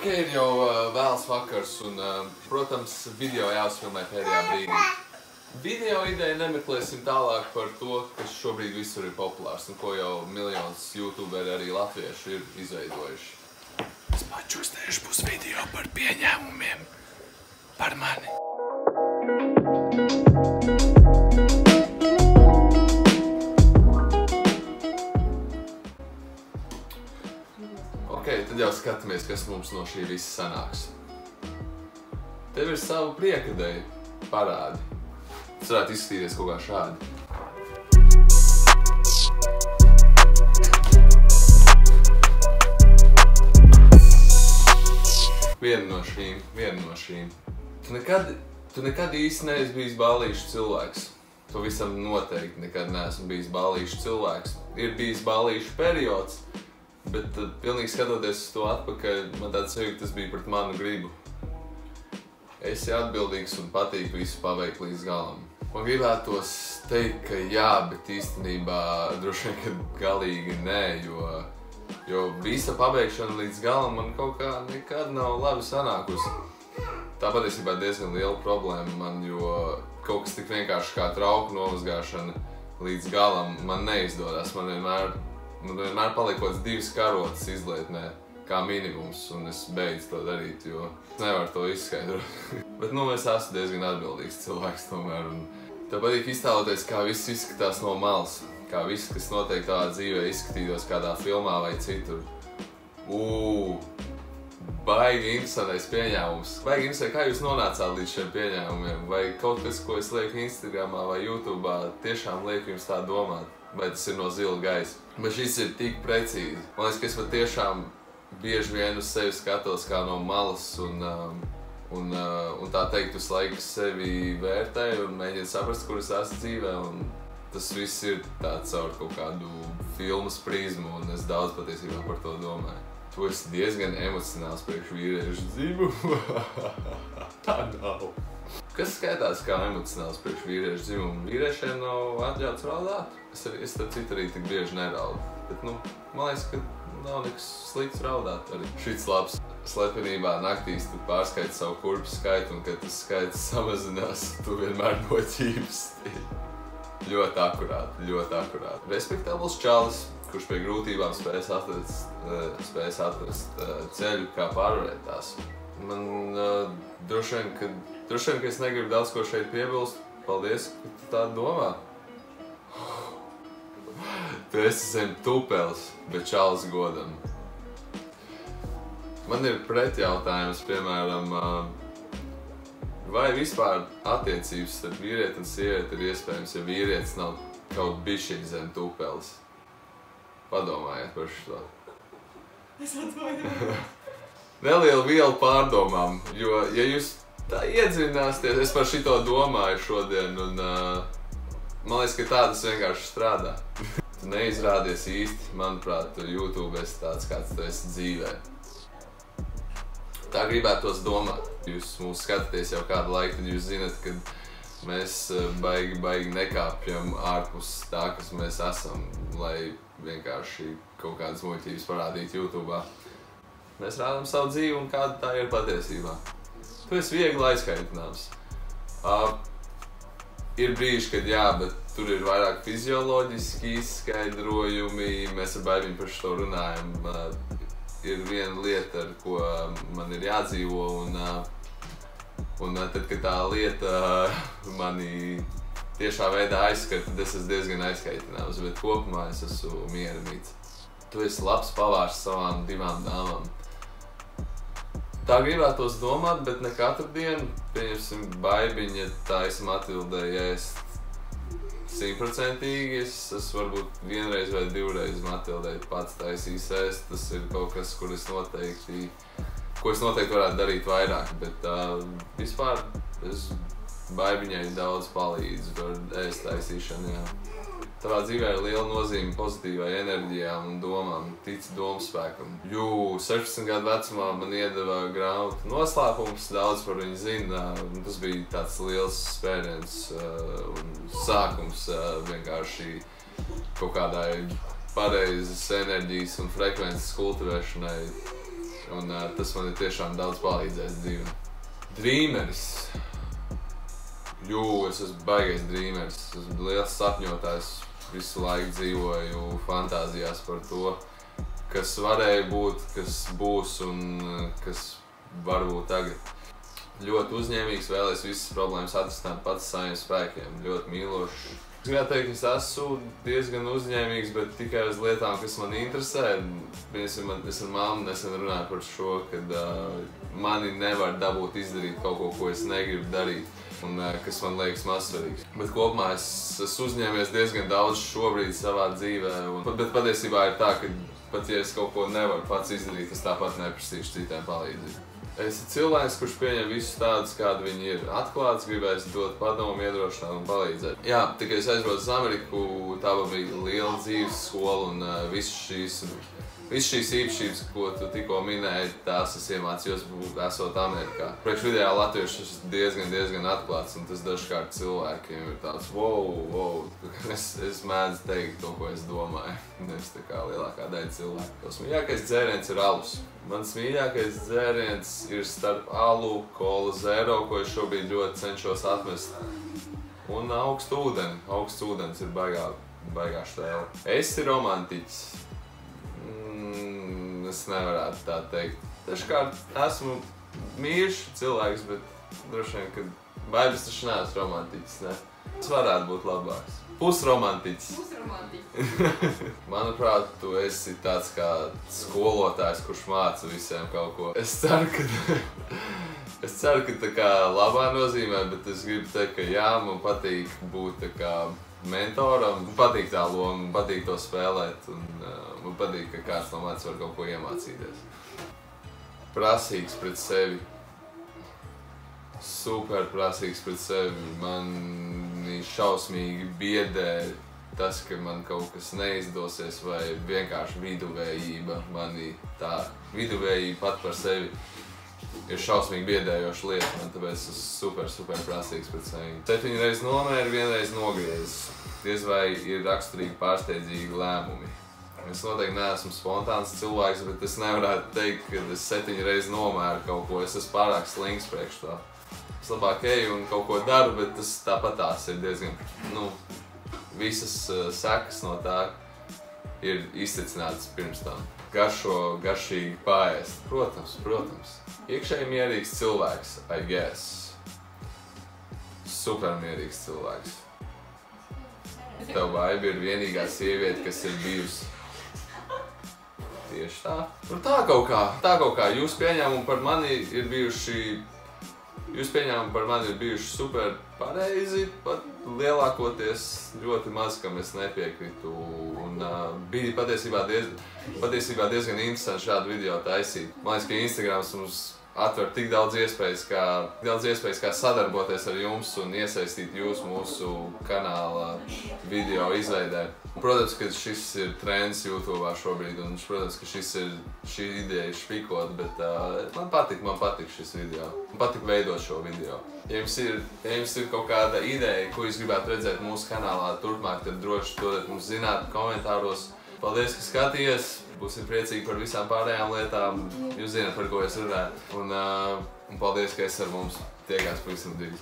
Ok, ir jau vēls vakars un, protams, video jāuzfilmē pēdējā brīdī. Video ideja nemeklēsim tālāk par to, kas šobrīd visur ir populārs un ko jau miljonus youtuberi arī latvieši ir izveidojuši. Es pačustēšu būs video par pieņēmumiem par mani. Ok, tad jau skatāmies, kas mums no šī visa sanāks. Tev ir savu priekadēju parādi. Tas varētu izskatīties kaut kā šādi. Viena no šīm. Tu nekad īsti neesi bijis ballīšu cilvēks. Pavisam noteikti nekad neesmu bijis ballīšu cilvēks. Ir bijis ballīšu periods, bet tad pilnīgi skatoties uz to atpakaļ, man tāds sajūta, tas bija pret manu gribu. Esi atbildīgs un patīk visu paveikt līdz galam. Man gribētos teikt, ka jā, bet īstenībā droši vien, ka galīgi nē, jo visa pabeigšana līdz galam man kaut kā nekad nav labi sanākusi. Tā patiesībā diezgan liela problēma man, jo kaut kas tik vienkārši kā trauku novazgāšana līdz galam man neizdodas. Man vienmēr paliek kaut kāds 2 karotes izlietnē kā minimums, un es beidzu to darīt, jo nevaru to izskaidrot. Bet es esmu diezgan atbildīgs cilvēks tomēr, un tev patīk iztēloties, kā viss izskatās no malas, kā viss, kas notiek tavā dzīvē, izskatītos kādā filmā vai citur. Baigi interesantais pieņēmums. Baigi interesanti, kā jūs nonācāt līdz šiem pieņēmumiem? Vai kaut kas, ko es lieku Instagramā vai YouTube'ā, tiešām liek jums tā domāt? Vai tas ir no zila gaisa? Bet šis ir tik precīzi. Man liekas, ka es patiešām bieži vien uz sevi skatos kā no malas un tā teikt uz laiku sevi vērtēju un mēģinu saprast, kur es esmu dzīvē. Un tas viss ir tāds caur kaut kādu filmas prizmu un es daudz patiesībā par to domāju. Tu esi diezgan emocionāls priekš vīriešu dzimumu. Tā nav. Kas skaitās kā emocionāls priekš vīriešu dzimumu? Vīriešiem nav atļauts raudāt? Es tad citu arī tik bieži neraudu. Bet, man liekas, ka nav nekas slikts raudāt arī. Šits labs. Slepenībā naktīs tu pārskaiti savu kurpju skaitu, un kad tas skaits samazinās, tu vienmēr noķīpsti. Ļoti akurāti. Respektabls čalis, kurš pie grūtībām spējas atrast ceļu, kā pārvarēt tās. Man droši vien, ka es negribu daudz ko šeit piebilst. Paldies, ka tu tā domā. Tu esi zem tupeles, bet čalis godam. Man ir pretjautājums, piemēram, vai vispār attiecības starp vīrieti un sievieti ir iespējams, ja vīrietis nav kaut bišķiņ zem tupeles? Padomājiet par šo. Es atvainoju. Neliela viela pārdomām, jo, ja jūs tā iedzināsties, es par šito domāju šodien, un man liekas, ka tā tas vienkārši strādā. Tu neizrādies īsti, manuprāt, tu YouTube esi tāds, kāds tu esi dzīvē. Tā gribētos domāt. Jūs mūs skatāties jau kādu laiku, tad jūs zinat, ka mēs baigi nekāpjam ārpus tā, kas mēs esam, lai vienkārši kaut kādas muļķības parādītu YouTube'ā. Mēs rādām savu dzīvi un kāda tā ir patiesībā. Tu esi viegli aizkaitināms. Ir brīži, kad jā, bet tur ir vairāk fizioloģiski izskaidrojumi, mēs ar Baibiņu par šo runājam. Ir viena lieta, ar ko man ir jādzīvo, un tad, kad tā lieta mani tiešā veidā aizskar, tad es esmu diezgan aizkaitināms, bet kopumā es esmu mieramīts. Tu esi labs pavārs savām 2 dāmām. Tā gribētos domāt, bet ne katru dienu. Pieņemsim, Baibiņa taisa Matildei ēst 100%. Es varbūt 1 reizi vai 2 reizi Matildei pats taisīs ēst. Tas ir kaut kas, ko es noteikti varētu darīt vairāk, bet vispār es Baibiņai daudz palīdzu ar ēst taisīšanu, jā. Tavā dzīvē ir liela nozīme pozitīvai enerģijām un domām, tici domspēkam. 16 gadu vecumā man iedeva grāmatu Noslēpums, daudz par viņu zina. Tas bija tāds liels spēriens un sākums vienkārši kaut kādai pareizas enerģijas un frekvences kultivēšanai Un tas man ir tiešām daudz palīdzējis dzīvē. Drīmeris. Jū, es esmu baigais drīmeris. Es esmu liels sapņotājs. Visu laiku dzīvoju fantāzijās par to, kas varēja būt, kas būs un kas var būt tagad. Ļoti uzņēmīgs, vēlēs visas problēmas atrisināt pats saviem spēkiem. Ļoti mīlošs. Es gribētu teikt, ka es esmu diezgan uzņēmīgs, bet tikai uz lietām, kas man interesē. Es ar mammu nesen runāju par šo, kad mani nevar dabūt izdarīt kaut ko, ko es negribu darīt. Un kas man liekas mazsvarīgs. Bet kopumā es esmu uzņēmies diezgan daudz šobrīd savā dzīvē. Bet patiesībā ir tā, ka pat ja es kaut ko nevaru pats izdarīt, es tāpat neprasīšu citiem palīdzību. Es esmu cilvēks, kurš pieņem visus tādus, kādi viņi ir. Atklāts, gribēs dot padomu, iedrošināt un palīdzēt. Jā, tikai es aizbraucu uz Ameriku, tā bija liela dzīves skola un visas šīs īpašības, ko tu tikko minēji, tās es iemācījos esot Amerikā. Priekš vidējā latviešu tas diezgan atklāts, un tas dažkārt cilvēkiem ir tāds wow. Es mēdzu teikt to, ko es domāju. Nevis tā kā lielākā daļa cilvēku. Tos mīļākais dzēriens ir alus. Mans mīļākais dzēriens ir starp alu, Cola Zero, ko es šobrīd ļoti cenšos atmest, un augstu ūdeni. Augsts ūdens ir baigā štēle. Esi romantiķis. Es nevarētu tā teikt. Dažkārt esmu mīļš cilvēks, bet droši vien, ka baigas taču neesmu romantiķis, ne? Tas varētu būt labāks. Pusromantiķis. Manuprāt, tu esi tāds kā skolotājs, kurš māca visiem kaut ko. Es ceru, ka tā kā labā nozīmē, bet es gribu teikt, ka jā, man patīk būt tā kā mentoram. Man patīk tā loma, man patīk to spēlēt, un man patīk, ka kāds no manis var kaut ko iemācīties. Prasīgs pret sevi. Super prasīgs pret sevi. Mani šausmīgi biedē tas, ka man kaut kas neizdosies, vai vienkārši viduvējība. Mani tā viduvējība pat par sevi ir šausmīgi biedējoša lieta, man tāpēc es super prasīgs pret sevi. 7 reizes nomēri, 1 reizi nogriezis. Diez vai ir raksturīgi pārsteidzīgi lēmumi. Es noteikti neesmu spontāns cilvēks, bet es nevarētu teikt, ka es 7 reizes nomēru kaut ko. Es esmu pārāk slings priekš tā. Es labāk eju un kaut ko daru, bet tas tāpatās ir diezgan, visas sekas no tā ir izcicinātas pirms tam. Garšīgi paēst. Protams. Iekšēji mierīgs cilvēks, I guess. Super mierīgs cilvēks. Tev Baiba ir vienīgā sieviete, kas ir bijusi. Tieši tā. Tā kaut kā. Jūs pieņēmumi par mani ir bijuši super pareizi, pat lielākoties ļoti maz, kam es nepiekritu. Un bija patiesībā diezgan interesanti šādu video taisīt. Man liekas, ka Instagrams mums atver tik daudz iespējas, kā sadarboties ar jums un iesaistīt jūs mūsu kanāla video izveidē. Protams, ka šis ir trends YouTube'ā šobrīd, un protams, ka šī ideja ir špikot, bet man patīk šis video. Man patīk veidot šo video. Ja jums ir kaut kāda ideja, ko jūs gribētu redzēt mūsu kanālā turpmāk, tad droši dodiet mums zināt komentāros. Paldies, ka skatījies! Būsim priecīgi par visām pārējām lietām. Jūs zināt, par ko es runāju. Un paldies, ka esi ar mums. Tiekās pavisam drīz.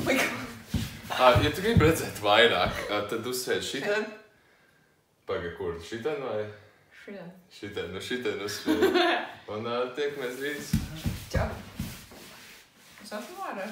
my God. Ja tu gribi redzēt vairāk, tad uzsvērt šitien. Paga, kur? Šitien vai? Šitien. Šitien uzsvērt. Un tiekamies drīz. Čau. Es esmu ārā.